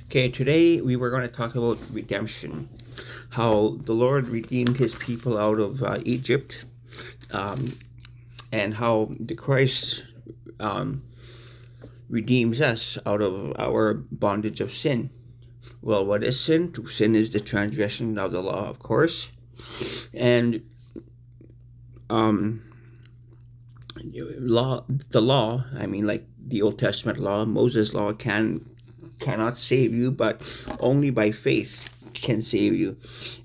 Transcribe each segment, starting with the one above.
Okay, today we were going to talk about redemption, how the Lord redeemed his people out of Egypt, um, and how the Christ um, redeems us out of our bondage of sin. Well, what is sin? Sin is the transgression of the law, of course. And um, the law, I mean, like the Old Testament law, Moses' law cannot save you, but only by faith can save you.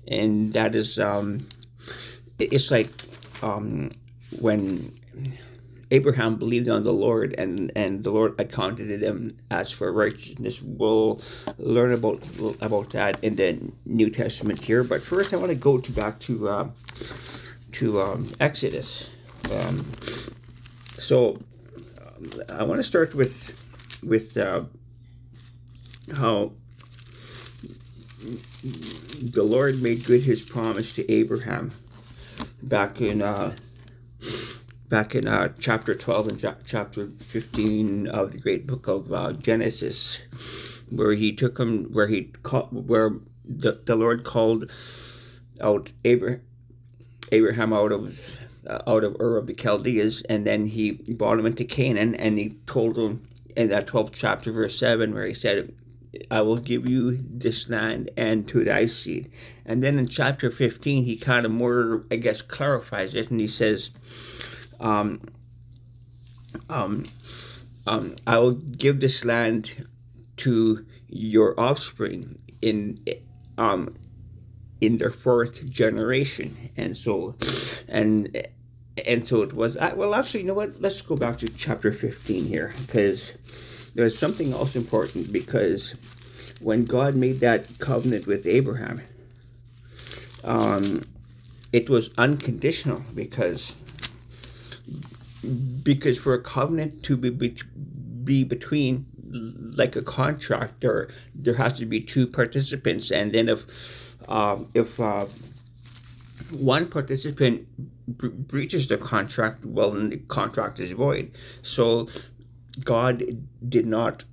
And that is it's like um, when Abraham believed on the Lord, and the Lord accounted it him as for righteousness. We'll learn about that in the New Testament here. But first, I want to go back to Exodus. Um, so I want to start with how the Lord made good his promise to Abraham back in chapter 12 and chapter 15 of the great book of Genesis, where the Lord called out Abraham out of Ur of the Chaldees, and then he brought him into Canaan, and he told him in that 12th chapter, verse 7, where he said, I will give you this land and to thy seed. And then in chapter 15, he kind of more, I guess, clarifies this, and he says, I will give this land to your offspring in their fourth generation. And so it was. Well, actually, you know what? Let's go back to chapter 15 here, because there's something else important. Because when God made that covenant with Abraham, it was unconditional, because for a covenant to be between, like a contract, there has to be two participants, and then if one participant breaches the contract, well, then the contract is void. So God did not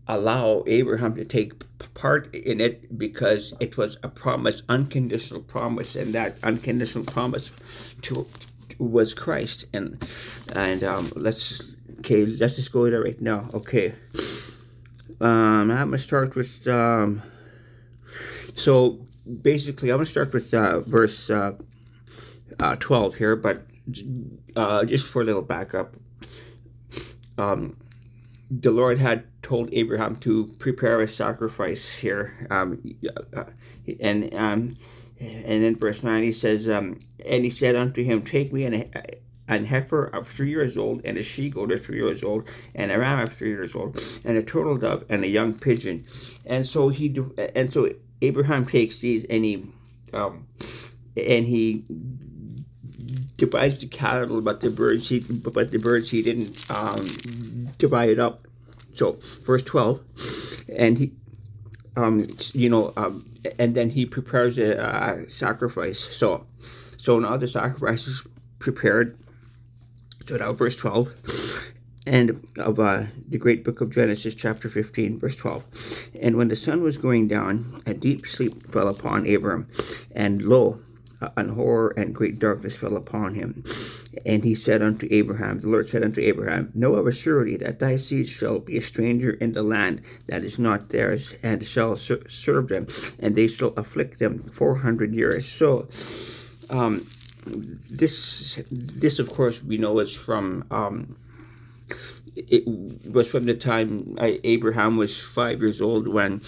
allow Abraham to take part in it, because it was a promise, unconditional promise, and that unconditional promise was Christ. And let's just go there right now. Okay. I'm gonna start with so basically I'm gonna start with verse 12 here, but just for a little backup, the Lord had told Abraham to prepare a sacrifice here, and in verse 9 he says, and he said unto him, take me an heifer of 3 years old, and a she-goat of 3 years old, and a ram of 3 years old, and a turtle dove, and a young pigeon. And so Abraham takes these, and he divides the cattle, but the birds he didn't divide it up. So verse 12, and he and then he prepares a sacrifice. So now the sacrifice is prepared. So now verse 12, and of the great book of Genesis, chapter 15, verse 12. And when the sun was going down, a deep sleep fell upon Abram, and lo, an horror and great darkness fell upon him. And he said unto Abraham, the Lord said unto Abraham, know of a surety that thy seed shall be a stranger in the land that is not theirs, and shall serve them, and they shall afflict them 400 years. So, this of course we know is from it was from the time Abraham was 5 years old, when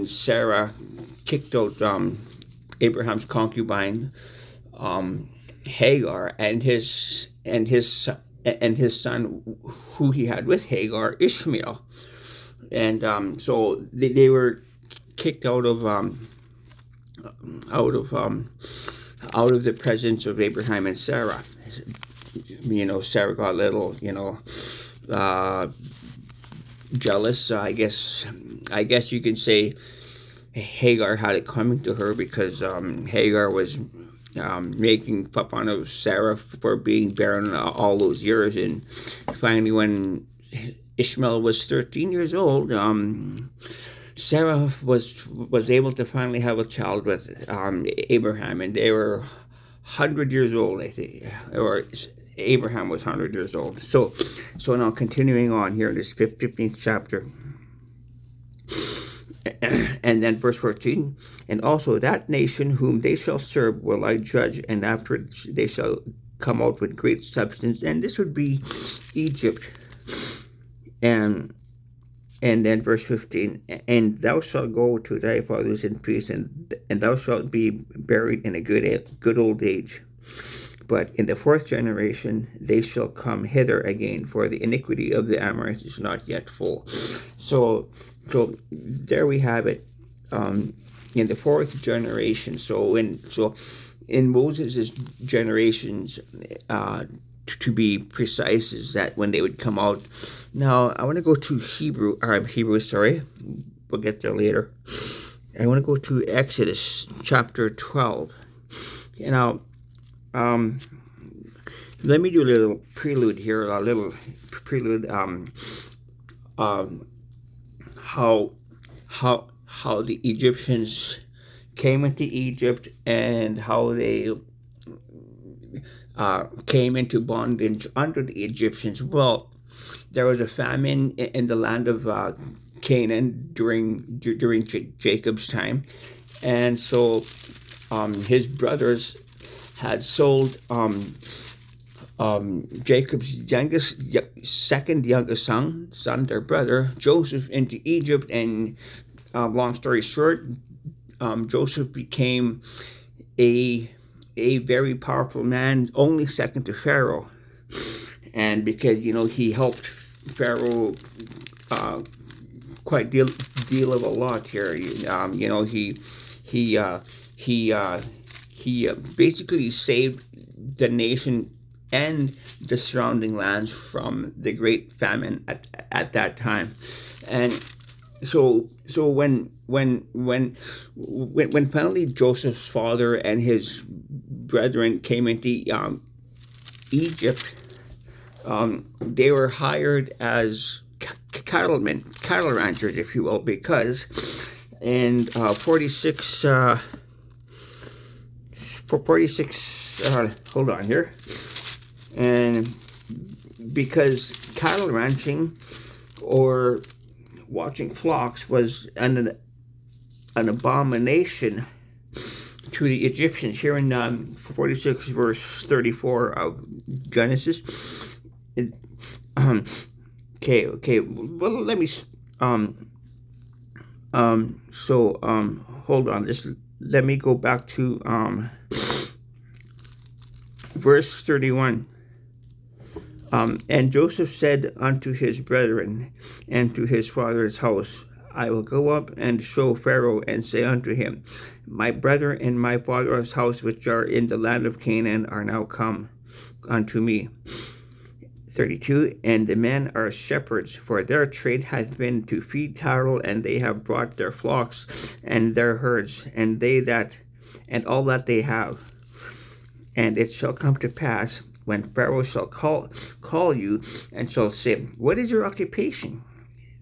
Sarah kicked out Abraham's concubine Hagar, and his son who he had with Hagar, Ishmael. And so they were kicked out of the presence of Abraham and Sarah. Sarah got a little jealous. I guess you can say Hagar had it coming to her, because Hagar was making fun of Sarah for being barren all those years. And finally, when Ishmael was 13 years old, Sarah was able to finally have a child with Abraham, and they were 100 years old, I think, or Abraham was 100 years old. So now continuing on here in this 15th chapter, and then verse 14, and also that nation whom they shall serve will I judge, and after they shall come out with great substance, and this would be Egypt. And then verse 15, and thou shalt go to thy fathers in peace, and thou shalt be buried in a good old age. But in the 4th generation they shall come hither again, for the iniquity of the Amorites is not yet full. So there we have it. In the 4th generation. So in Moses' generations, to be precise, is that when they would come out. Now I want to go to Hebrew. Sorry, we'll get there later. I want to go to Exodus chapter 12. You know, let me do a little prelude here. How the Egyptians came into Egypt, and how they came into bondage under the Egyptians. Well, there was a famine in the land of Canaan during Jacob's time, and so his brothers had sold Jacob's second youngest son, their brother Joseph, into Egypt. And long story short, Joseph became a very powerful man, only second to Pharaoh. And because he helped Pharaoh quite deal of a lot here. He basically saved the nation and the surrounding lands from the great famine at that time. And so when finally Joseph's father and his brethren came into Egypt, they were hired as cattle ranchers, if you will, because in 46 hold on here. And because cattle ranching or watching flocks was an abomination to the Egyptians, here in 46 verse 34 of Genesis. Okay. Well, let me. Hold on. Let me go back to verse 31. And Joseph said unto his brethren and to his father's house, I will go up and show Pharaoh, and say unto him, my brother and my father's house, which are in the land of Canaan, are now come unto me. 32. And the men are shepherds, for their trade hath been to feed cattle, and they have brought their flocks and their herds, and all that they have. And it shall come to pass, when Pharaoh shall call you, and shall say, what is your occupation?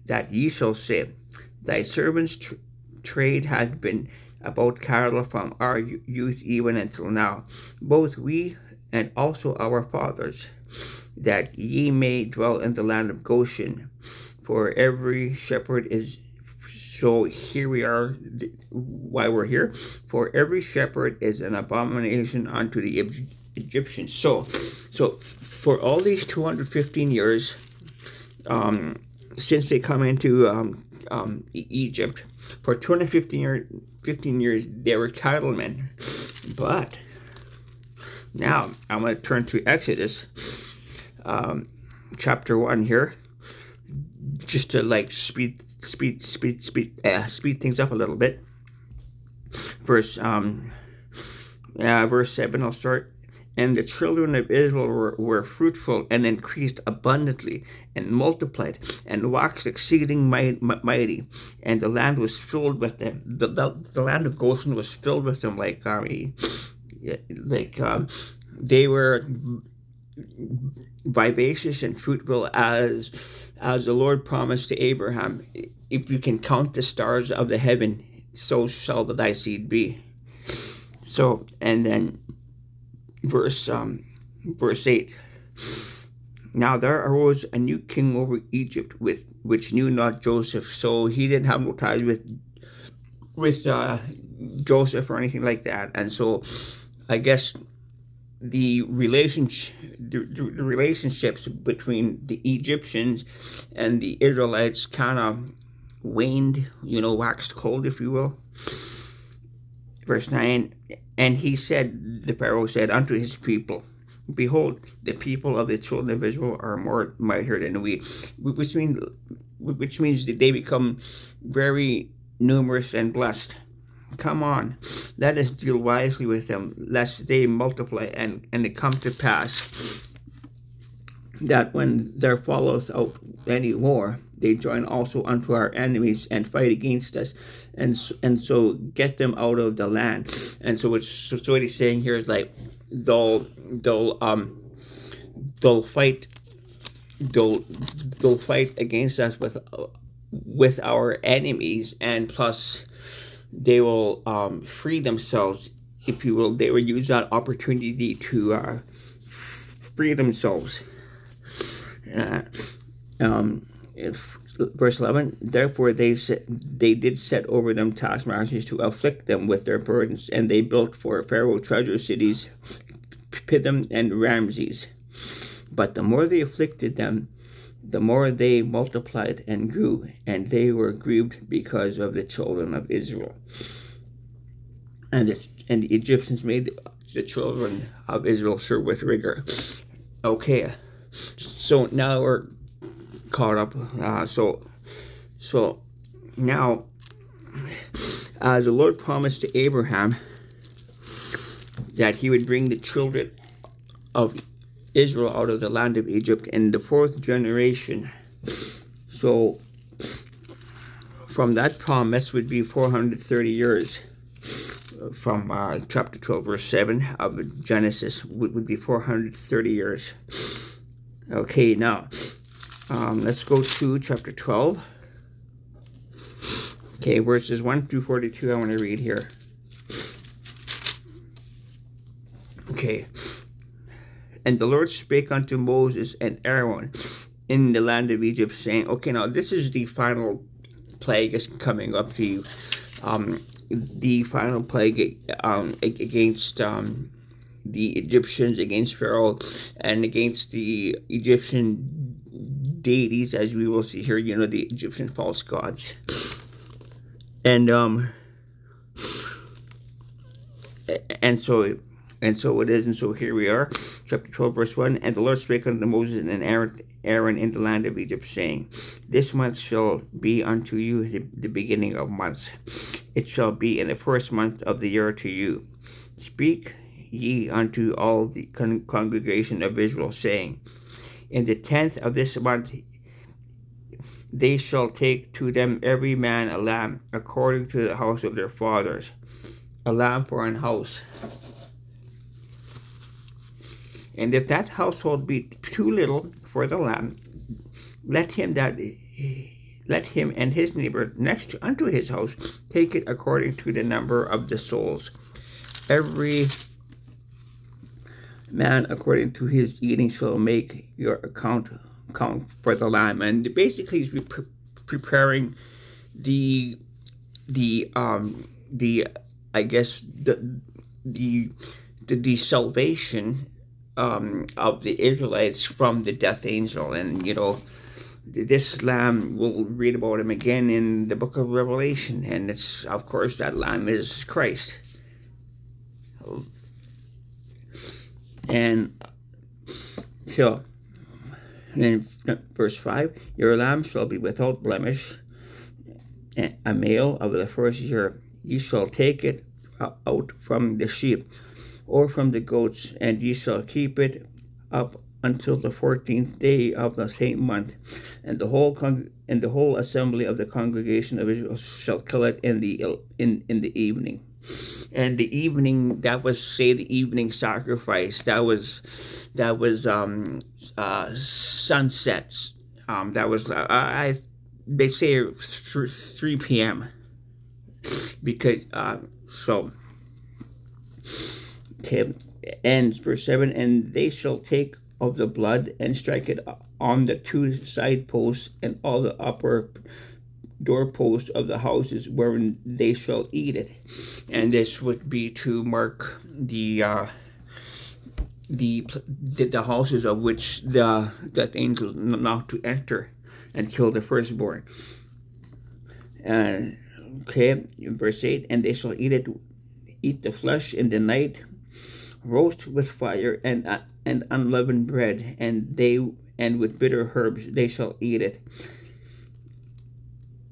That ye shall say, thy servant's trade hath been about cattle from our youth even until now, both we and also our fathers, that ye may dwell in the land of Goshen. For every shepherd is, so here we are, why we're here, for every shepherd is an abomination unto the Egyptians. So for all these 215 years, since they come into Egypt, for 215 years, they were cattlemen. But now I'm going to turn to Exodus chapter 1 here, just to like speed things up a little bit. Verse 7, I'll start. And the children of Israel were fruitful, and increased abundantly, and multiplied, and waxed exceeding mighty. And the land was filled with them. The land of Goshen was filled with them, they were vivacious and fruitful as as the Lord promised to Abraham, if you can count the stars of the heaven, so shall thy seed be. So, and then verse 8. Now there arose a new king over Egypt, which knew not Joseph. So he didn't have no ties with Joseph or anything like that. And so I guess the relationships between the Egyptians and the Israelites kind of waned, waxed cold, if you will. Verse 9, and the Pharaoh said unto his people, behold, the people of the children of Israel are more mightier than we, which means that they become very numerous and blessed. Come on, let us deal wisely with them, lest they multiply, and it come to pass that when there followeth out any war, they join also unto our enemies and fight against us, and so get them out of the land. And so what he's saying here is like they'll fight against us with our enemies, and plus they will free themselves, if you will. They will use that opportunity to free themselves. Verse 11, therefore they did set over them taskmasters to afflict them with their burdens, and they built for Pharaoh treasure cities, Pithom and Ramses. But the more they afflicted them, the more they multiplied and grew, and they were grieved because of the children of Israel. And the Egyptians made the children of Israel serve with rigor. Okay, so now we're caught up. So now, as the Lord promised to Abraham that he would bring the children of Israel out of the land of Egypt in the 4th generation. So from that promise would be 430 years. From chapter 12, verse 7 of Genesis would be 430 years. Okay, now let's go to chapter 12. Okay, verses 1 through 42 I want to read here. Okay. And the Lord spake unto Moses and Aaron in the land of Egypt, saying, okay, now this is the final plague is coming up to you. The final plague against the Egyptians, against Pharaoh, and against the Egyptian deities, as we will see here, the Egyptian false gods. And so it is, and so here we are, chapter 12, verse 1. And the Lord spake unto Moses and Aaron in the land of Egypt, saying, this month shall be unto you the beginning of months. It shall be in the 1st month of the year to you. Speak ye unto all the congregation of Israel, saying, in the 10th of this month they shall take to them every man a lamb, according to the house of their fathers, a lamb for an house. And if that household be too little for the lamb, let him and his neighbor next unto his house take it according to the number of the souls. Every man according to his eating shall make your count for the lamb. And basically he's preparing the salvation of the Israelites from the death angel. And this lamb, we'll read about him again in the book of Revelation, and it's, of course, that lamb is Christ. And so in verse 5, your lamb shall be without blemish, a male of the 1st year. Ye shall take it out from the sheep or from the goats, and ye shall keep it up until the 14th day of the same month, and the whole assembly of the congregation of Israel shall kill it in the evening. And the evening, that was, say, the evening sacrifice. That was sunsets. That was they say 3 p.m. because so okay. And verse 7, and they shall take of the blood and strike it on the 2 side posts and all the upper doorposts of the houses wherein they shall eat it. And this would be to mark the houses of which that angels not to enter and kill the firstborn. Okay, verse 8, and they shall eat the flesh in the night, roast with fire and unleavened bread, and with bitter herbs they shall eat it.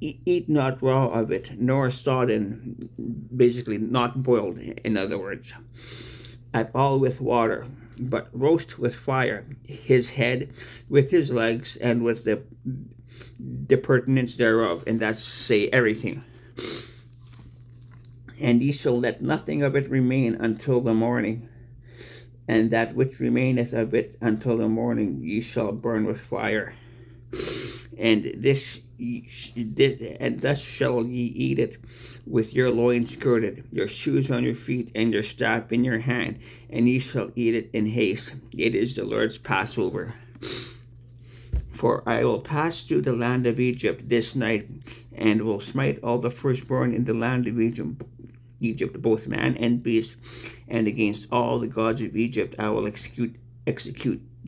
Eat not raw of it, nor sodden, basically not boiled, in other words, at all with water, but roast with fire his head with his legs and with the pertinence thereof, and that's say everything. And ye shall let nothing of it remain until the morning, and that which remaineth of it until the morning ye shall burn with fire. And thus shall ye eat it, with your loins girded, your shoes on your feet, and your staff in your hand, and ye shall eat it in haste. It is the Lord's Passover. For I will pass through the land of Egypt this night, and will smite all the firstborn in the land of Egypt, both man and beast, and against all the gods of Egypt I will execute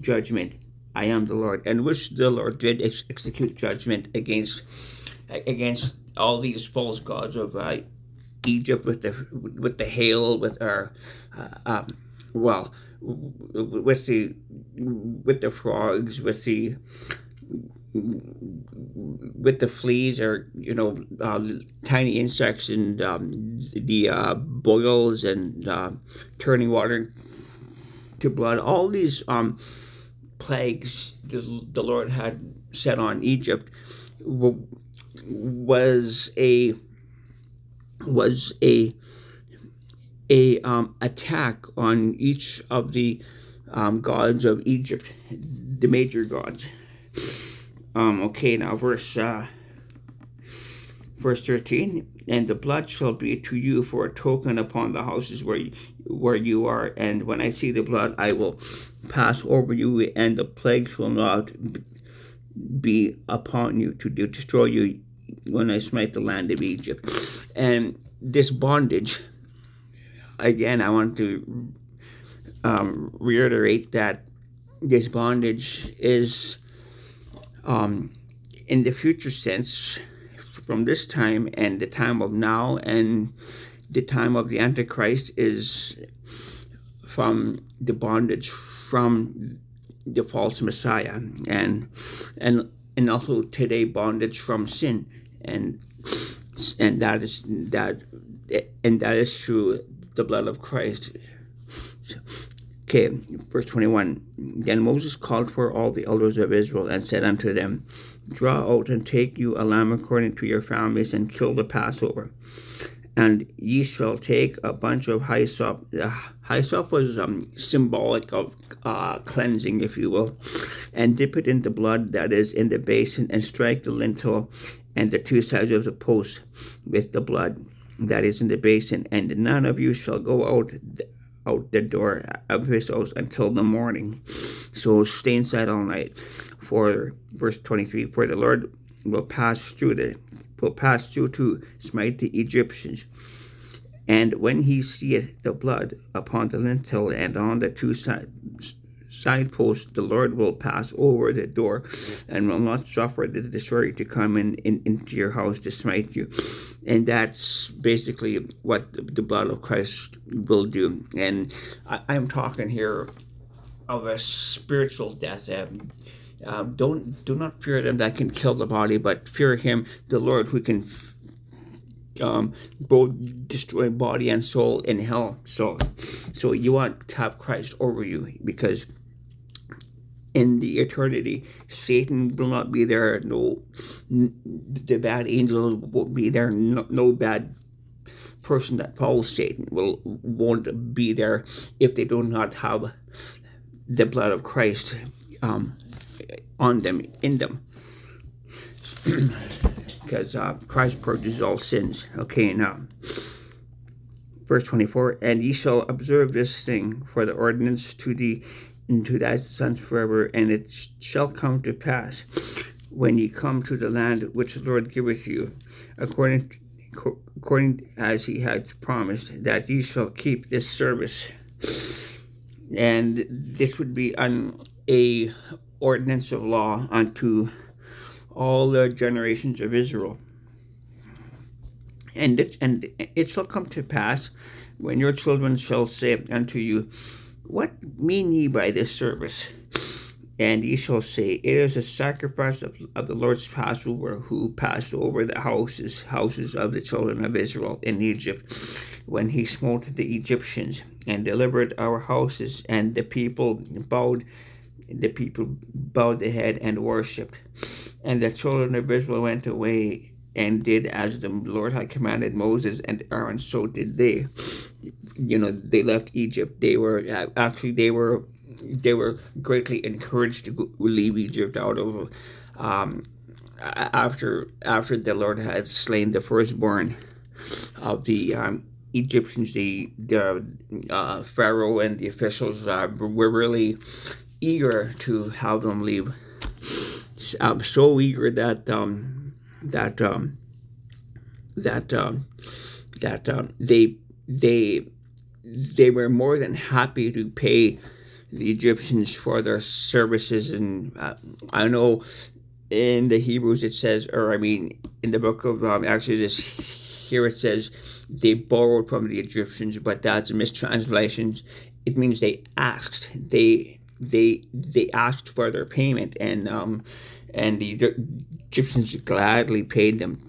judgment. I am the Lord. And which the Lord did execute judgment against all these false gods of Egypt, with the hail, with our with the frogs, with the fleas, or tiny insects, and the boils, and turning water to blood. All these plagues the Lord had set on Egypt was a attack on each of the gods of Egypt, the major gods. Okay, now verse 13, and the blood shall be to you for a token upon the houses where you are, and when I see the blood I will pass over you, and the plagues will not be upon you to destroy you when I smite the land of Egypt. And this bondage, again, I want to reiterate that this bondage is in the future sense, from this time and the time of now and the time of the Antichrist, is from the bondage from the false Messiah, and also today bondage from sin, and that is through the blood of Christ. Okay, verse 21. Then Moses called for all the elders of Israel and said unto them, draw out and take you a lamb according to your families, and kill the Passover. And ye shall take a bunch of hyssop. Hyssop was symbolic of cleansing, if you will, and dip it in the blood that is in the basin, and strike the lintel and the 2 sides of the post with the blood that is in the basin. And none of you shall go out the door of his house until the morning. So stay inside all night. For verse 23, for the Lord will pass through to smite the Egyptians. And when he seeth the blood upon the lintel and on the 2 side posts, the Lord will pass over the door, and will not suffer the destroyer to come into your house to smite you. And that's basically what the blood of Christ will do. And I'm talking here of a spiritual death. Do not fear them that can kill the body, but fear him, the Lord, who can both destroy body and soul in hell. So you want to have Christ over you, because in the eternity, Satan will not be there. No, the bad angels won't be there. No bad person that follows Satan won't be there if they do not have the blood of Christ on them, in them. Because Christ purges all sins. Okay, now, verse 24, and ye shall observe this thing for the ordinance to thy sons forever, and it shall come to pass when ye come to the land which the Lord giveth you, according as he hath promised, that ye shall keep this service. And this would be a ordinance of law unto all the generations of Israel. And it shall come to pass when your children shall say unto you, what mean ye by this service? And ye shall say, it is a sacrifice of the Lord's Passover, who passed over the houses of the children of Israel in Egypt, when he smote the Egyptians, and delivered our houses. And the people bowed the head and worshipped. And the children of Israel went away and did as the Lord had commanded Moses and Aaron, so did they. They left Egypt. They were greatly encouraged to leave Egypt out of after the Lord had slain the firstborn of the Egyptians. The Pharaoh and the officials were really eager to have them leave. So eager that they were more than happy to pay the Egyptians for their services. And I know in the Hebrews it says, in the book of Exodus, here it says they borrowed from the Egyptians, but that's a mistranslation. It means they asked. They asked for their payment, and the Egyptians gladly paid them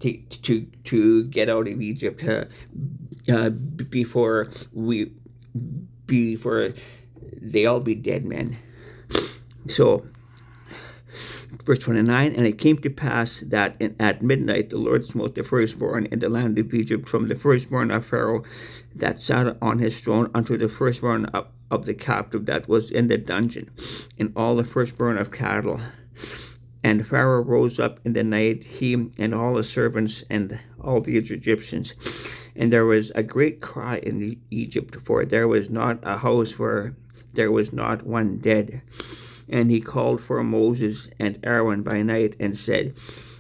to get out of Egypt before they all be dead men. So, verse 29, and it came to pass that at midnight the Lord smote the firstborn in the land of Egypt, from the firstborn of Pharaoh that sat on his throne unto the firstborn of the captive that was in the dungeon, and all the firstborn of cattle. And Pharaoh rose up in the night, he and all his servants and all the Egyptians. And there was a great cry in Egypt, for there was not a house where there was not one dead. And he called for Moses and Aaron by night, and said,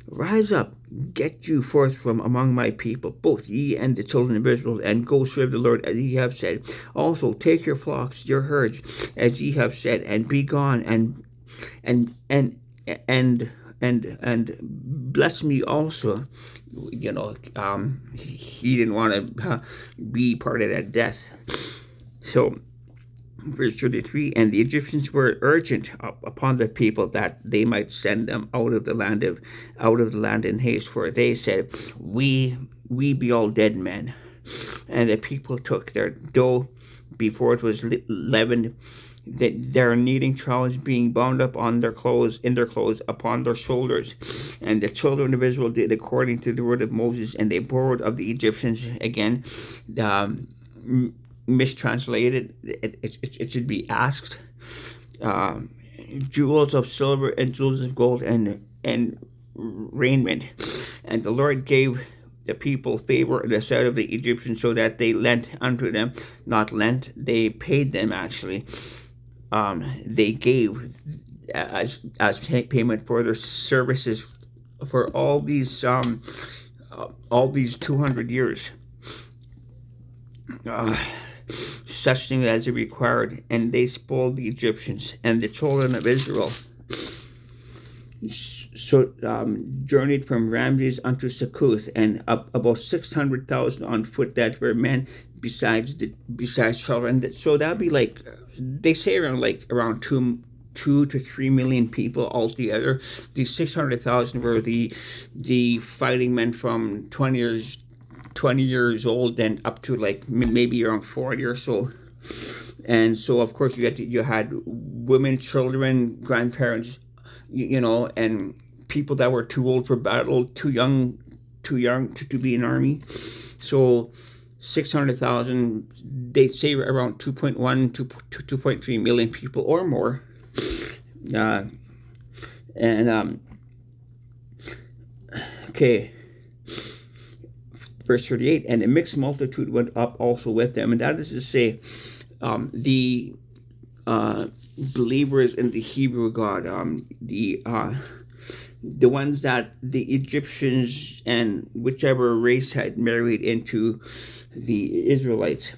rise up, get you forth from among my people, both ye and the children of Israel, and go serve the Lord as ye have said. Also take your flocks, your herds, as ye have said, and be gone, and bless me also. He didn't want to be part of that death. So, verse 33, and the Egyptians were urgent upon the people that they might send them out of the land in haste, for they said, we be all dead men. And the people took their dough before it was leavened, their kneading troughs being bound up in their clothes upon their shoulders. And the children of Israel did according to the word of Moses, and they borrowed of the Egyptians. Again, mistranslated, it should be asked, jewels of silver and jewels of gold and raiment. And the Lord gave the people favor in the sight of the Egyptians, so that they lent unto them, not lent, they paid them actually. They gave as payment for their services for all these 200 years. Such things as it required, and they spoiled the Egyptians. And the children of Israel journeyed from Ramses unto Succoth, and about 600,000 on foot that were men, besides children. So that'd be like, they say around 2 to 3 million people altogether. These 600,000 were the fighting men from 20 years old and up to like maybe around 40 or so. And so of course you had women, children, grandparents, and people that were too old for battle, too young to be in army. So 600,000, they say around 2.1 to 2.3 million people or more. And okay, verse 38, and a mixed multitude went up also with them. And that is to say, the believers in the Hebrew God, the ones that the Egyptians and whichever race had married into the Israelites.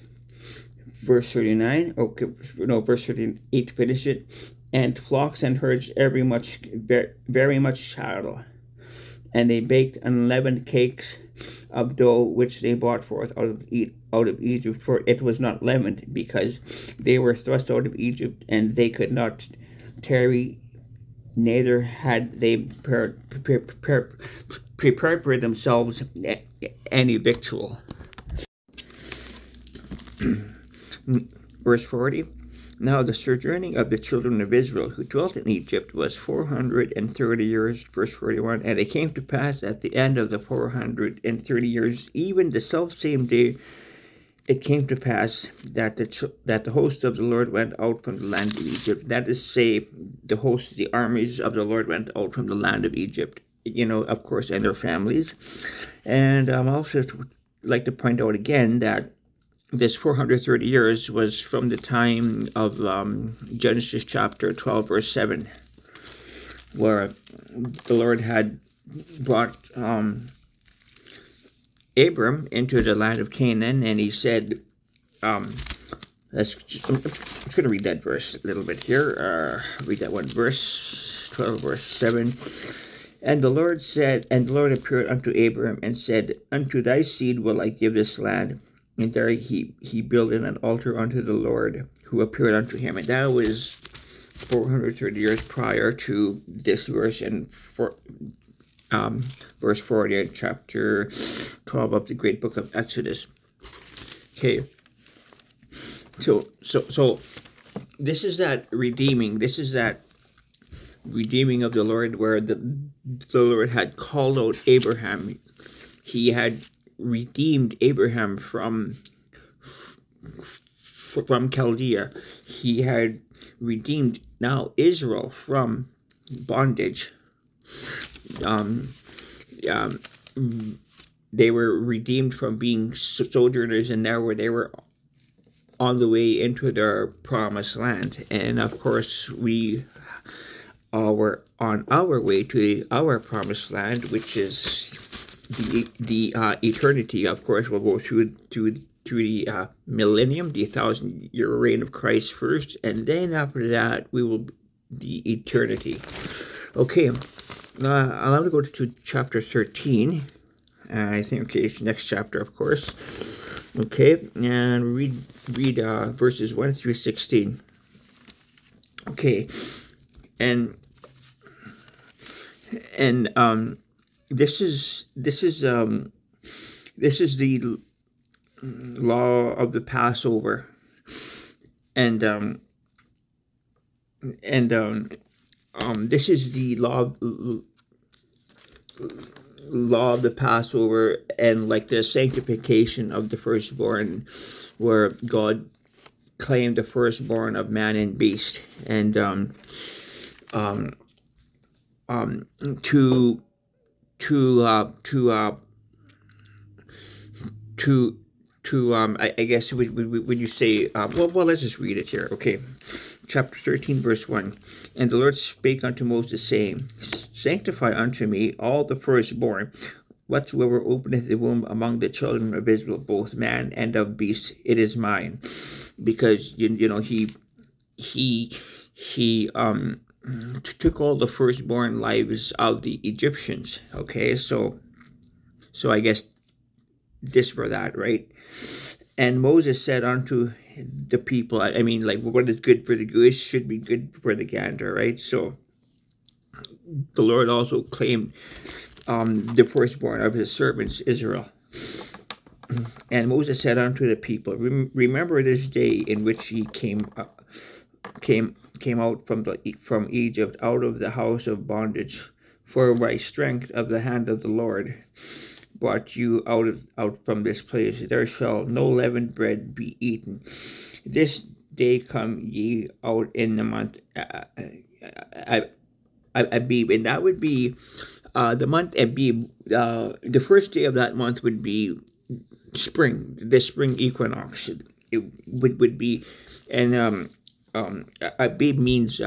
Verse 39, okay, no, verse 38 to finish it. And flocks and herds very much cattle. And they baked unleavened cakes of dough which they brought forth out of Egypt, for it was not leavened, because they were thrust out of Egypt, and they could not tarry, neither had they prepared for themselves any victual. Verse 40. Now the sojourning of the children of Israel who dwelt in Egypt was 430 years, verse 41. And it came to pass at the end of the 430 years, even the selfsame day, it came to pass that the host of the Lord went out from the land of Egypt. That is, say, the armies of the Lord went out from the land of Egypt, of course, and their families. And I also like to point out again that this 430 years was from the time of Genesis chapter 12, verse 7, where the Lord had brought Abram into the land of Canaan, and he said, I'm just going to read that verse a little bit here. Read that one verse, 12, verse 7. And the Lord appeared unto Abram and said, Unto thy seed will I give this land. And there he built an altar unto the Lord who appeared unto him. And that was 430 years prior to this verse, and verse 40 in chapter 12 of the great book of Exodus. Okay. So this is that redeeming. This is that redeeming of the Lord, where the Lord had called out Abraham. He had redeemed Abraham from Chaldea. He had redeemed now Israel from bondage. They were redeemed from being sojourners, and now they were on the way into their promised land. And of course, we were on our way to our promised land, which is the eternity. Of course, we'll go through the millennium, the 1,000-year reign of Christ first, and then after that we will the eternity. Okay, I'll have to go to chapter 13. I think, okay, it's the next chapter, of course. Okay, and read verses 1 through 16. Okay, and this is the law of the Passover, and this is the law of the Passover, and like the sanctification of the firstborn, where God claimed the firstborn of man and beast, and I guess would you say, well, let's just read it here. Okay, chapter 13, verse 1. And the Lord spake unto Moses, saying, Sanctify unto me all the firstborn, whatsoever openeth the womb among the children of Israel, both man and of beast, it is mine. Because he took all the firstborn lives of the Egyptians. Okay, so I guess this for that, right? And Moses said unto the people, I mean, like, what is good for the goose should be good for the gander, right? So the Lord also claimed the firstborn of his servants Israel. And Moses said unto the people, Remember this day in which ye came out from Egypt, out of the house of bondage, for by strength of the hand of the Lord brought you out from this place. There shall no leavened bread be eaten. This day come ye out in the month Abib, and that would be the month Abib. The first day of that month would be spring, the spring equinox. It would be, and Abib means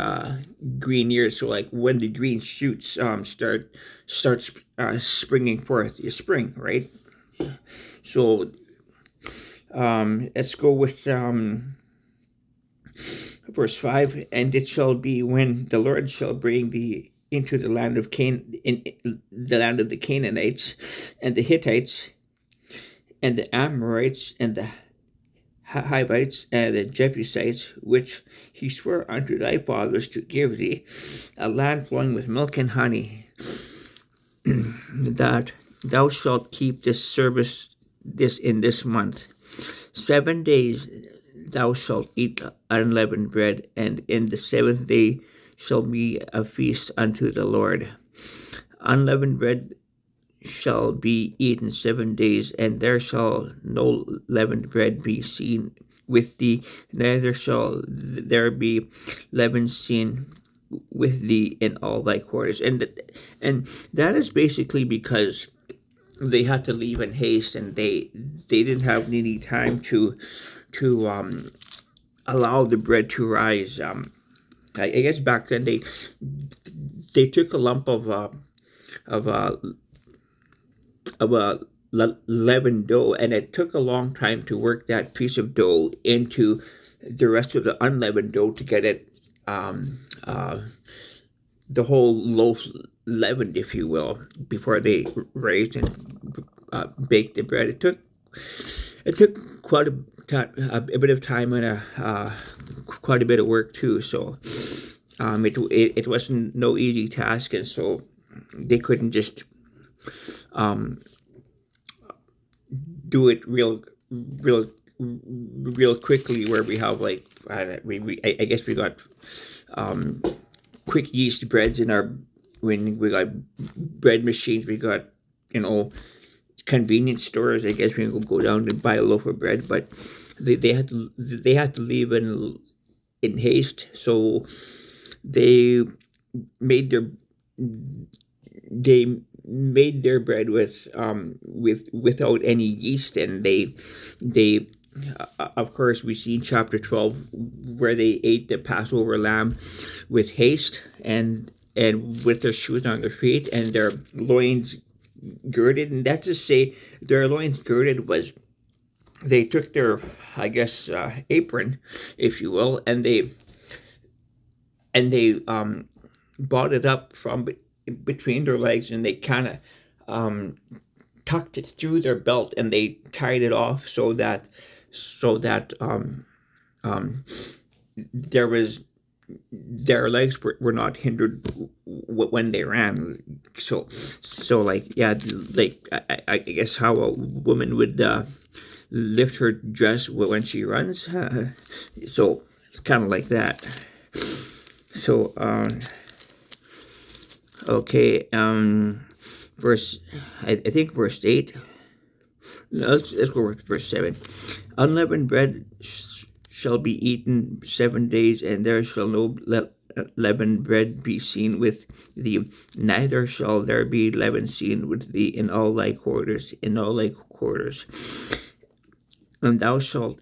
green years. So like when the green shoots starts springing forth, is spring, right? So let's go with verse 5. And it shall be when the Lord shall bring thee into the land of in the land of the Canaanites, and the Hittites, and the Amorites, and the Hivites, and the Jebusites, which he swore unto thy fathers to give thee, a land flowing with milk and honey, that thou shalt keep this service in this month. 7 days thou shalt eat unleavened bread, and in the 7th day shall be a feast unto the Lord. Unleavened bread shall be eaten 7 days, and there shall no leavened bread be seen with thee, neither shall there be leaven seen with thee in all thy quarters. And that is basically because they had to leave in haste, and they didn't have any time to allow the bread to rise. I guess back then they took a lump of leavened dough, and it took a long time to work that piece of dough into the rest of the unleavened dough to get it the whole loaf leavened, if you will, before they raised and baked the bread. It took quite a bit of time and quite a bit of work too. So it wasn't no easy task, and so they couldn't just do it real quickly. Where we have like I guess we got quick yeast breads in our, when we got bread machines, we got convenience stores. I guess we can go down and buy a loaf of bread, but they had to leave in haste, so they made their bread without any yeast, and they of course we see in chapter 12 where they ate the Passover lamb with haste and with their shoes on their feet and their loins girded. And that's to say, their loins girded was they took their, I guess, apron, if you will, and they brought it up from between their legs, and they kind of tucked it through their belt, and they tied it off so that their legs were not hindered when they ran. So like, yeah, like I guess how a woman would lift her dress when she runs. So it's kind of like that. So okay, verse, I think verse 8. No, let's go with verse 7. Unleavened bread shall be eaten 7 days, and there shall no leavened bread be seen with thee, neither shall there be leaven seen with thee in all thy quarters, And thou shalt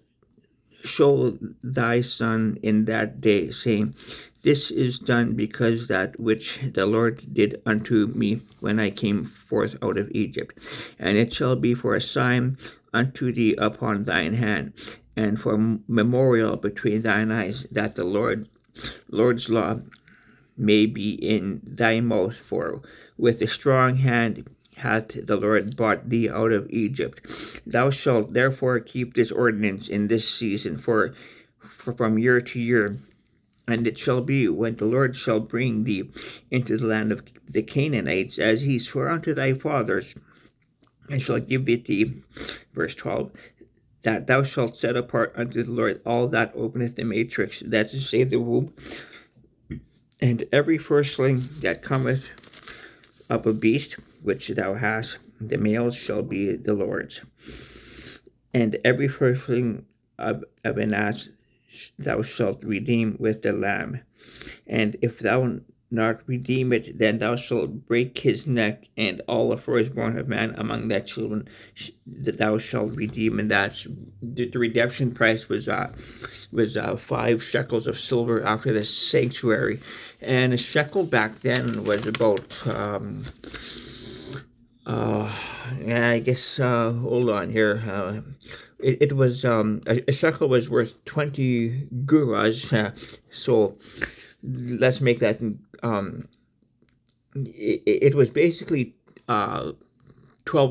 show thy son in that day, saying, This is done because that which the Lord did unto me when I came forth out of Egypt. And it shall be for a sign unto thee upon thine hand, and for memorial between thine eyes, that the Lord's law may be in thy mouth. For with a strong hand hath the Lord brought thee out of Egypt. Thou shalt therefore keep this ordinance in this season, for from year to year. And it shall be, when the Lord shall bring thee into the land of the Canaanites, as he swore unto thy fathers, and shall give it thee, verse 12, that thou shalt set apart unto the Lord all that openeth the matrix, that is to say, the womb, and every firstling that cometh of a beast which thou hast, the males shall be the Lord's. And every firstling of an ass thou shalt redeem with the lamb. And if thou not redeem it, then thou shalt break his neck, and all the firstborn of man among thy children that thou shalt redeem. And that's the redemption price was 5 shekels of silver after the sanctuary, and a shekel back then was about I guess hold on here. It was a shekel was worth 20 guras. So let's make that it was basically 12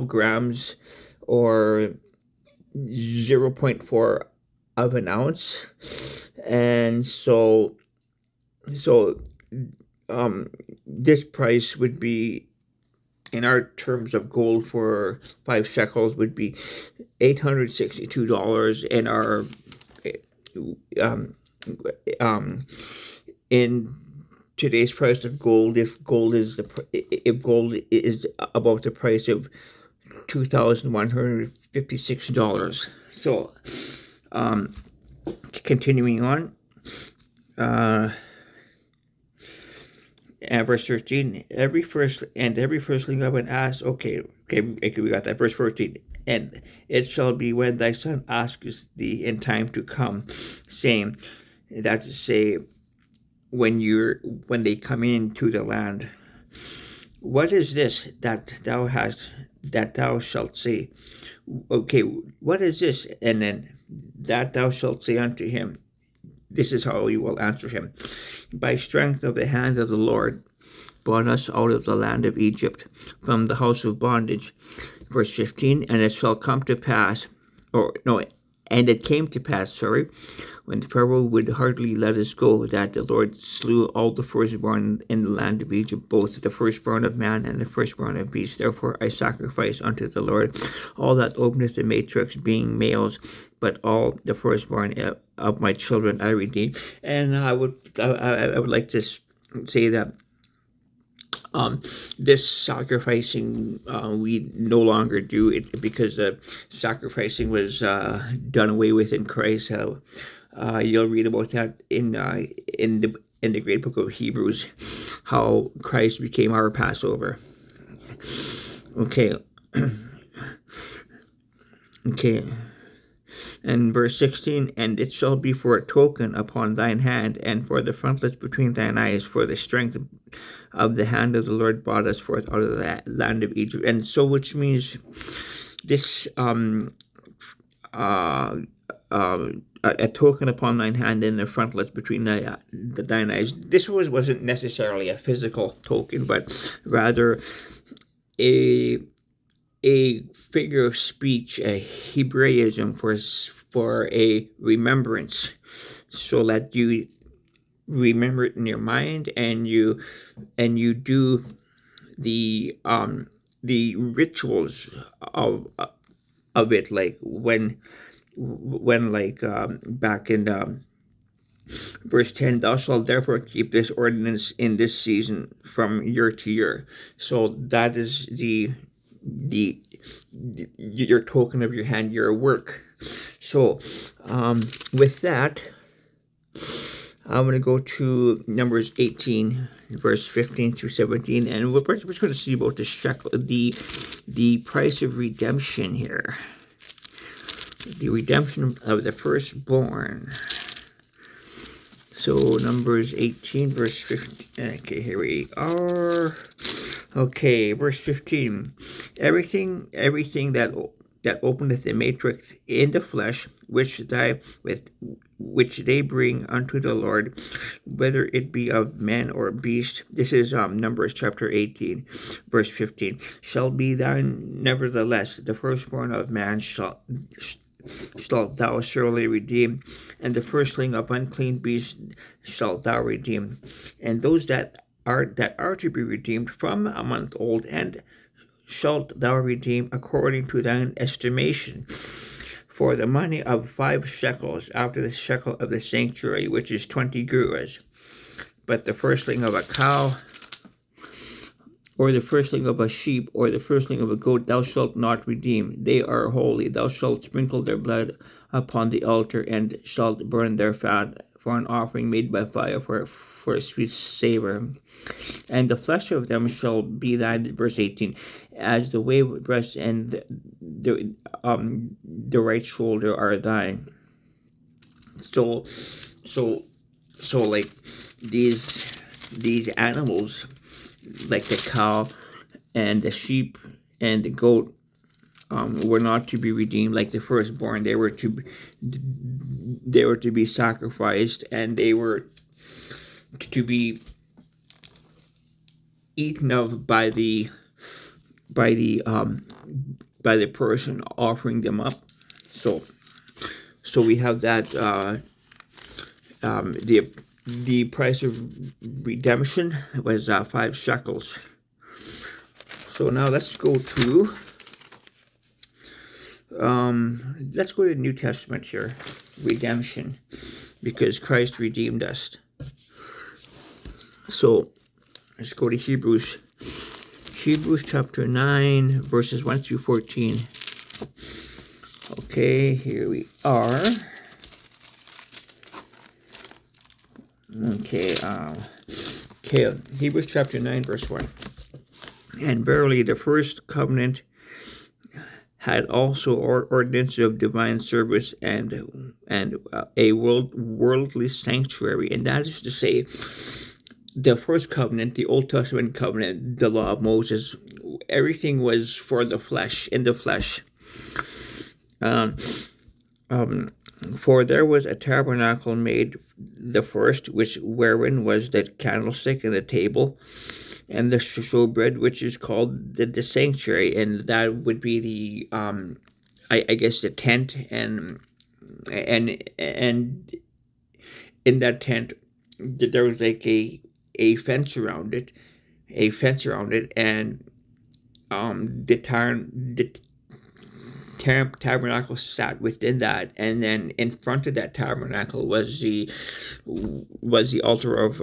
grams or 0.4 of an ounce. And so this price would be, in our terms of gold, for 5 shekels would be $862. And our in today's price of gold, if gold is about the price of $2,156. So continuing on, and verse 13, every firstling of an ass. Okay, we got that. Verse 14, and it shall be when thy son asketh thee in time to come, saying, that's to say, when they come into the land, what is this that thou shalt say? Okay, what is this? And then that thou shalt say unto him, this is how you will answer him. By strength of the hand of the Lord brought us out of the land of Egypt, from the house of bondage. Verse 15, and it shall come to pass, and it came to pass, when Pharaoh would hardly let us go, that the Lord slew all the firstborn in the land of Egypt, both the firstborn of man and the firstborn of beast. Therefore I sacrifice unto the Lord all that openeth the matrix, being males, but all the firstborn of my children I redeem. And I would like to say that this sacrificing, we no longer do it, because sacrificing was done away with in Christ. You'll read about that in the great book of Hebrews, how Christ became our Passover. Okay. Okay. And verse 16, and it shall be for a token upon thine hand, and for the frontlets between thine eyes, for the strength of the hand of the Lord brought us forth out of the land of Egypt. And so, which means this a token upon thine hand, and the frontlets between thine eyes. This wasn't necessarily a physical token, but rather a figure of speech, a Hebraism for a remembrance, so that you remember it in your mind, and you do the rituals of it, like when back in verse 10, thou shalt therefore keep this ordinance in this season from year to year. So that is your token of your hand, your work. So with that, I'm going to go to Numbers 18, verse 15 through 17, and we're just going to see about the shekel, the price of redemption here. The redemption of the firstborn. So Numbers 18, verse 15. Okay, here we are. Okay, verse 15. Everything that openeth the matrix in the flesh, which they bring unto the Lord, whether it be of man or beast. This is Numbers chapter 18, verse 15. Shall be thine nevertheless, the firstborn of man shalt thou surely redeem, and the firstling of unclean beasts shalt thou redeem, and those that are to be redeemed from a month old, and shalt thou redeem according to thine estimation, for the money of 5 shekels, after the shekel of the sanctuary, which is 20 gerahs. But the firstling of a cow or the firstling of a sheep, or the firstling of a goat, thou shalt not redeem. They are holy. Thou shalt sprinkle their blood upon the altar, and shalt burn their fat for an offering made by fire for a sweet savor. And the flesh of them shall be thine, verse 18, as the wayward breast and the right shoulder are thine. So like these animals, like the cow and the sheep and the goat, were not to be redeemed like the firstborn. They were to be sacrificed, and they were to be eaten of by the person offering them up. So we have that the price of redemption was 5 shekels. So now let's go to the New Testament here, redemption, because Christ redeemed us. So let's go to Hebrews chapter 9, verses 1 through 14. Okay, here we are. Okay, Hebrews chapter 9, verse 1. And verily the first covenant had also ordinances of divine service and a worldly sanctuary. And that is to say, the first covenant, the Old Testament covenant, the law of Moses, everything was for the flesh, in the flesh. For there was a tabernacle made the first, wherein was the candlestick and the table, and the showbread, which is called the sanctuary, and that would be the I guess the tent, and in that tent there was like a fence around it, and the tabernacle sat within that, and then in front of that tabernacle was the altar of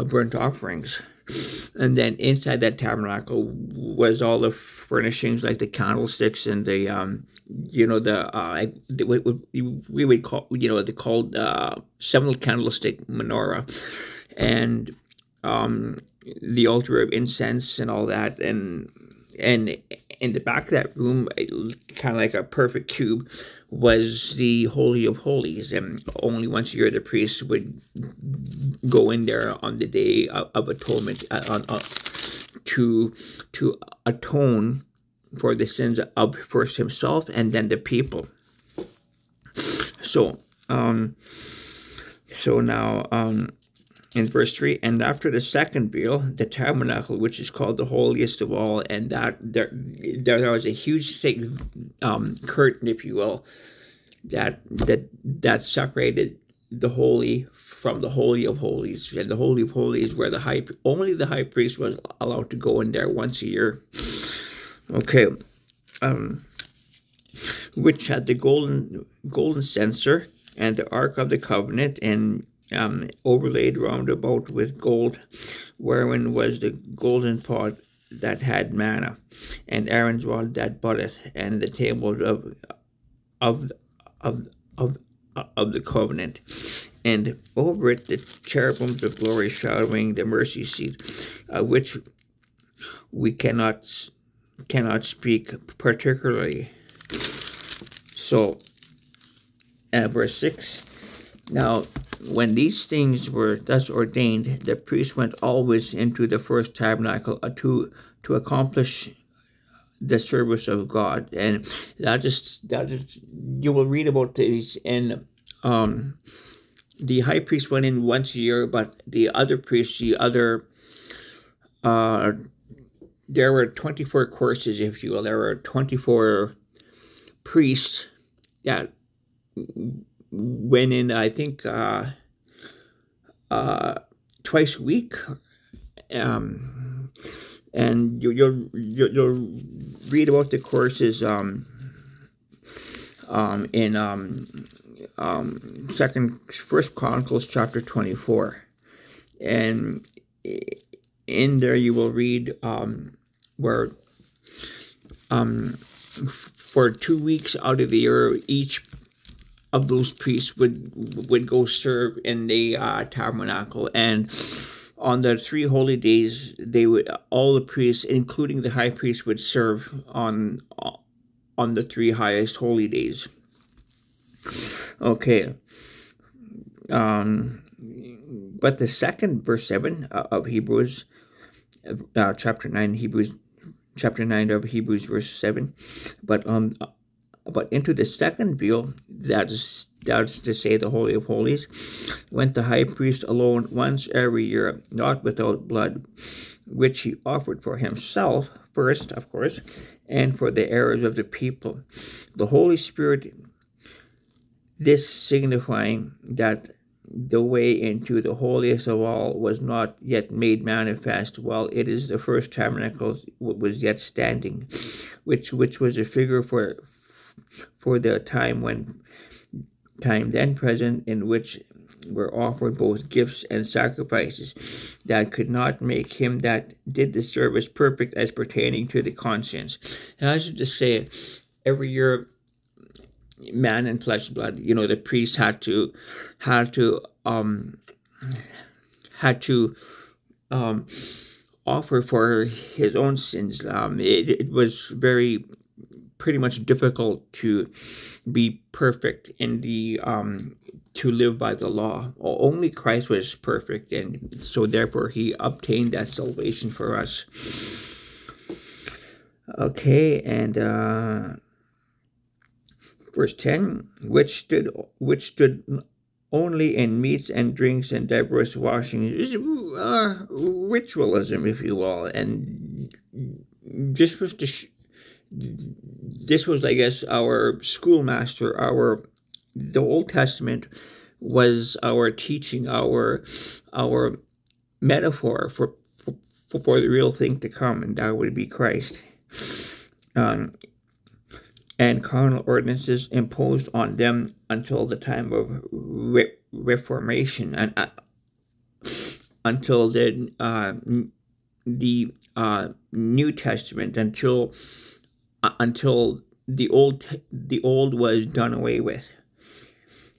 burnt offerings, and then inside that tabernacle was all the furnishings, like the candlesticks and the we would call the seminal candlestick menorah, and the altar of incense and all that, and in the back of that room, kind of like a perfect cube, was the Holy of Holies, and only once a year the priest would go in there on the Day of Atonement to atone for the sins of first himself and then the people. So now in verse 3, and after the second veil, the tabernacle, which is called the holiest of all, and that there was a huge thick curtain, if you will, that separated the holy from the Holy of Holies, and the Holy of Holies where only the high priest was allowed to go in there once a year. Okay, which had the golden censer and the Ark of the Covenant, and overlaid round about with gold, wherein was the golden pot that had manna, and Aaron's rod that buddeth, and the table of the covenant, and over it the cherubims of glory shadowing the mercy seat, which we cannot speak particularly. So, verse 6. Now, when these things were thus ordained, the priest went always into the first tabernacle to accomplish the service of God, and that is you will read about this in the high priest went in once a year, but the other priests, there were 24 courses, if you will. There were 24 priests that went in, I think, twice a week, and you'll read about the courses in First Chronicles chapter 24, and in there you will read where for 2 weeks out of the year, each of those priests would go serve in the tabernacle, and on the 3 holy days, all the priests, including the high priest, would serve on the 3 highest holy days. Okay. But the second verse 7 of Hebrews, chapter 9 of Hebrews, verse 7, but into the second veil, that is to say, the Holy of Holies, went the high priest alone once every year, not without blood, which he offered for himself first, of course, and for the errors of the people. The Holy Spirit, this signifying that the way into the holiest of all was not yet made manifest, while it is the first tabernacle was yet standing, which was a figure for the time then present, in which were offered both gifts and sacrifices that could not make him that did the service perfect as pertaining to the conscience. And I should just say, every year, man and flesh blood, the priest had to offer for his own sins. It was pretty much difficult to be perfect in the to live by the law. Only Christ was perfect, and so therefore he obtained that salvation for us. Okay, and verse 10, which stood only in meats and drinks and diverse washings, ritualism, if you will, and this was, I guess, our schoolmaster. The Old Testament was our teaching, our metaphor for the real thing to come, and that would be Christ. And carnal ordinances imposed on them until the time of Reformation, and until the New Testament, until the old was done away with.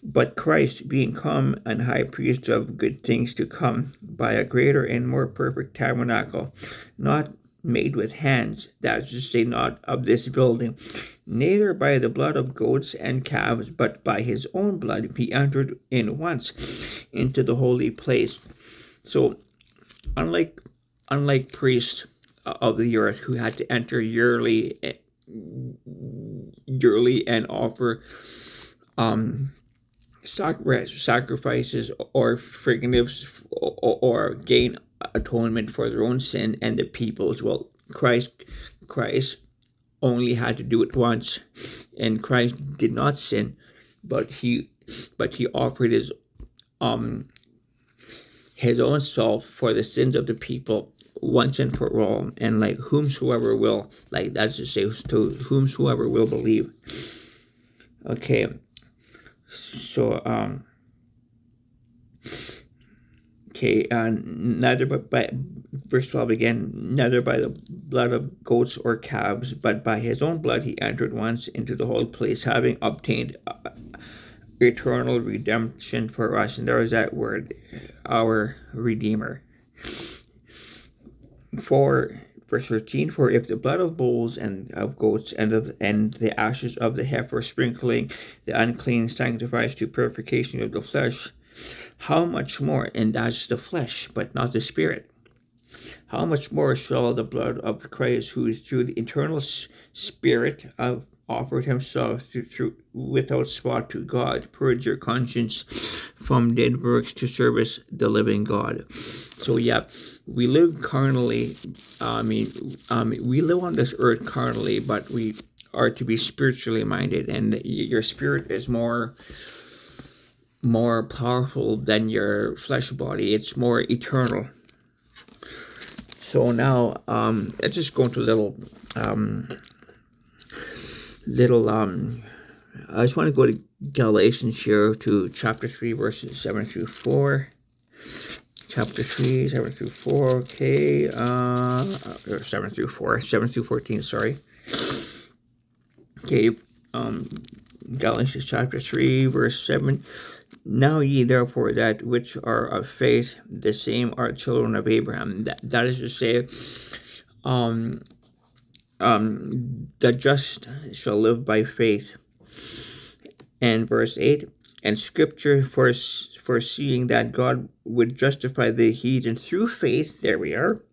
But Christ, being come and high priest of good things to come, by a greater and more perfect tabernacle, not made with hands, that is to say, not of this building, neither by the blood of goats and calves, but by his own blood, he entered in once into the holy place. So, unlike priests of the earth who had to enter yearly and offer sacrifices or forgiveness or gain atonement for their own sin and the people's, well, Christ only had to do it once, and Christ did not sin, but he offered his own self for the sins of the people once and for all, and like whomsoever will, like that's to say, to whomsoever will believe. Okay, so neither but by verse 12 again, neither by the blood of goats or calves, but by his own blood he entered once into the holy place, having obtained eternal redemption for us. And there is that word, our Redeemer. For verse 13, for if the blood of bulls and of goats and the ashes of the heifer sprinkling the unclean sanctifies to purification of the flesh, how much more, and that's the flesh, but not the spirit, how much more shall the blood of Christ, who through the eternal Spirit offered himself through without spot to God, purge your conscience from dead works to service the living God. So yeah, we live carnally. We live on this earth carnally, but we are to be spiritually minded, and your spirit is more powerful than your flesh body. It's more eternal. So now, let's just go into a little, I just want to go to Galatians here to chapter 3, verses 7 through 4. chapter 3, 7 through 4, okay, or 7 through 4, 7 through 14, sorry. Okay, Galatians chapter 3, verse 7. Now ye therefore that which are of faith, the same are children of Abraham. That is to say, the just shall live by faith. And verse 8, and scripture foreseeing that God would justify the heathen through faith, there we are,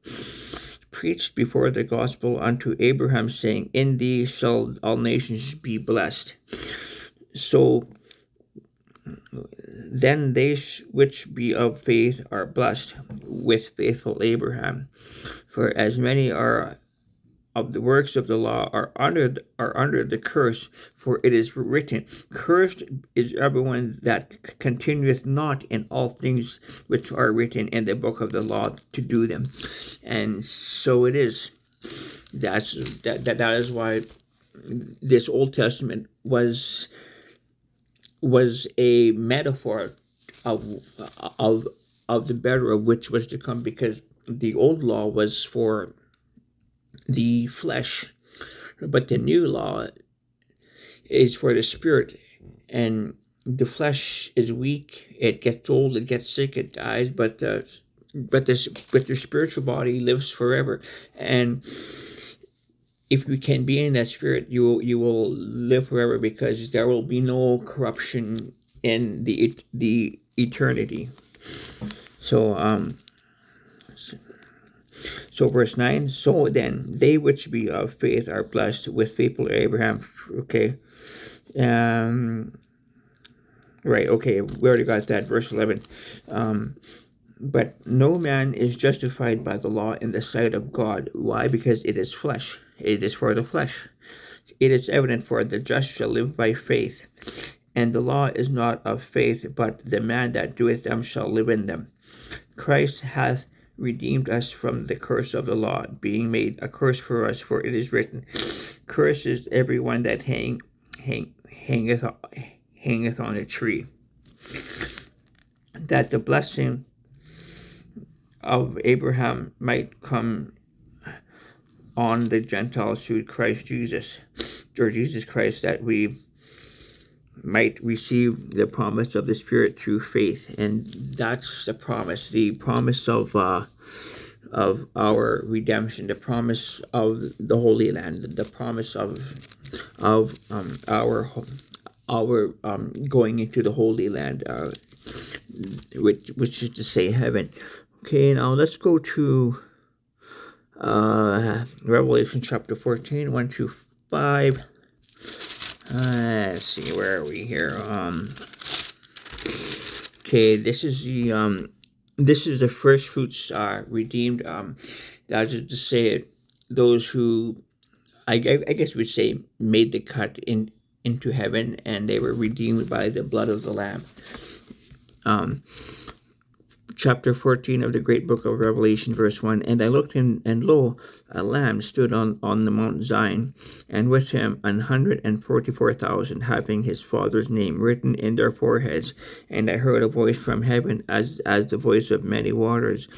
preached before the gospel unto Abraham, saying, in thee shall all nations be blessed. So then they which be of faith are blessed with faithful Abraham. For as many are of the works of the law are under the curse, for it is written, cursed is everyone that continueth not in all things which are written in the book of the law to do them. And so it is. That is why this Old Testament was a metaphor of the better of which was to come, because the old law was for the flesh, but the new law is for the spirit. And the flesh is weak, it gets old, it gets sick, it dies, but the spiritual body lives forever. And if you can be in that spirit, you will live forever, because there will be no corruption in the eternity. So verse 9, so then they which be of faith are blessed with faithful Abraham. Okay. Right, okay, we already got that. Verse 11. But no man is justified by the law in the sight of God. Why? Because it is flesh. It is for the flesh. It is evident, for the just shall live by faith. And the law is not of faith, but the man that doeth them shall live in them. Christ hath redeemed us from the curse of the law, being made a curse for us, for it is written, cursed is everyone that hangeth on a tree. That the blessing of Abraham might come on the Gentiles through Christ Jesus, or Jesus Christ, that we might receive the promise of the Spirit through faith. And that's the promise of our redemption, the promise of the Holy Land, the promise of our going into the Holy Land, which is to say heaven. Okay, now let's go to Revelation chapter 14, 1 through 5. Let's see, where are we here? Okay, this is the first fruits redeemed. That is to say, those who I guess we'd say made the cut into heaven, and they were redeemed by the blood of the Lamb. Chapter 14 of the great book of Revelation, verse 1. And I looked, and lo, a lamb stood on the Mount Zion, and with him 144,000, having his Father's name written in their foreheads. And I heard a voice from heaven as the voice of many waters,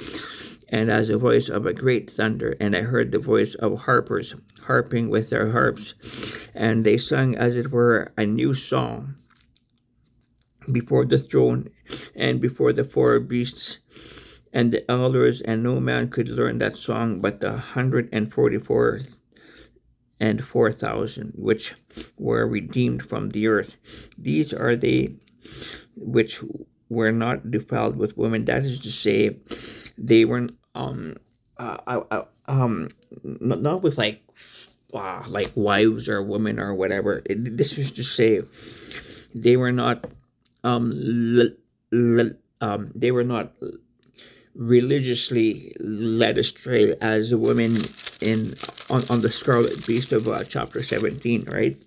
and as the voice of a great thunder. And I heard the voice of harpers harping with their harps, and they sung as it were a new song before the throne and before the four beasts and the elders, and no man could learn that song but the 144,000 which were redeemed from the earth. These are they which were not defiled with women. That is to say, they were not with like wives or women or whatever. This is to say, they were not they were not religiously led astray as the women on the scarlet beast of chapter 17, right?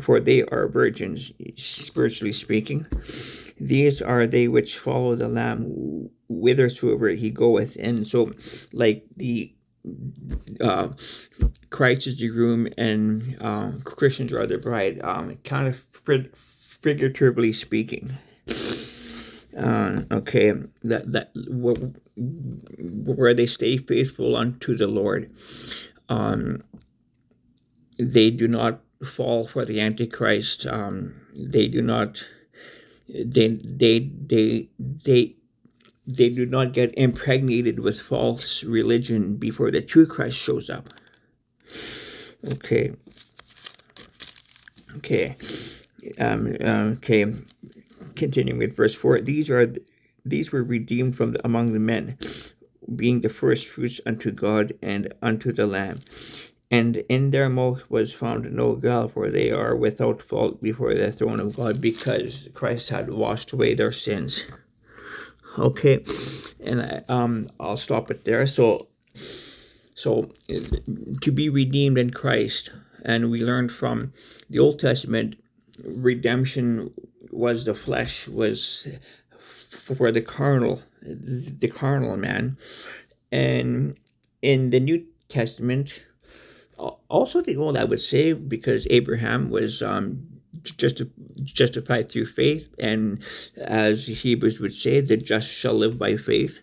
For they are virgins, spiritually speaking. These are they which follow the Lamb whithersoever he goeth. And so, like the Christ is the groom and Christians are the bride, kind of figuratively speaking. Okay, where they stay faithful unto the Lord. They do not fall for the Antichrist. They do not. They do not get impregnated with false religion before the true Christ shows up. Okay. Okay. Okay. Continuing with verse 4. These were redeemed from among the men, being the first fruits unto God and unto the Lamb. And in their mouth was found no guile, for they are without fault before the throne of God, because Christ had washed away their sins. Okay, and I'll stop it there. So to be redeemed in Christ, and we learned from the Old Testament, redemption was the flesh, was for the carnal man, and in the New Testament, also the Old, I would say, because Abraham was justified through faith, and as Hebrews would say, the just shall live by faith.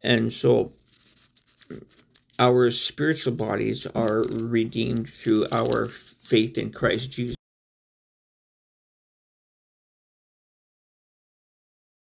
And so our spiritual bodies are redeemed through our faith in Christ Jesus.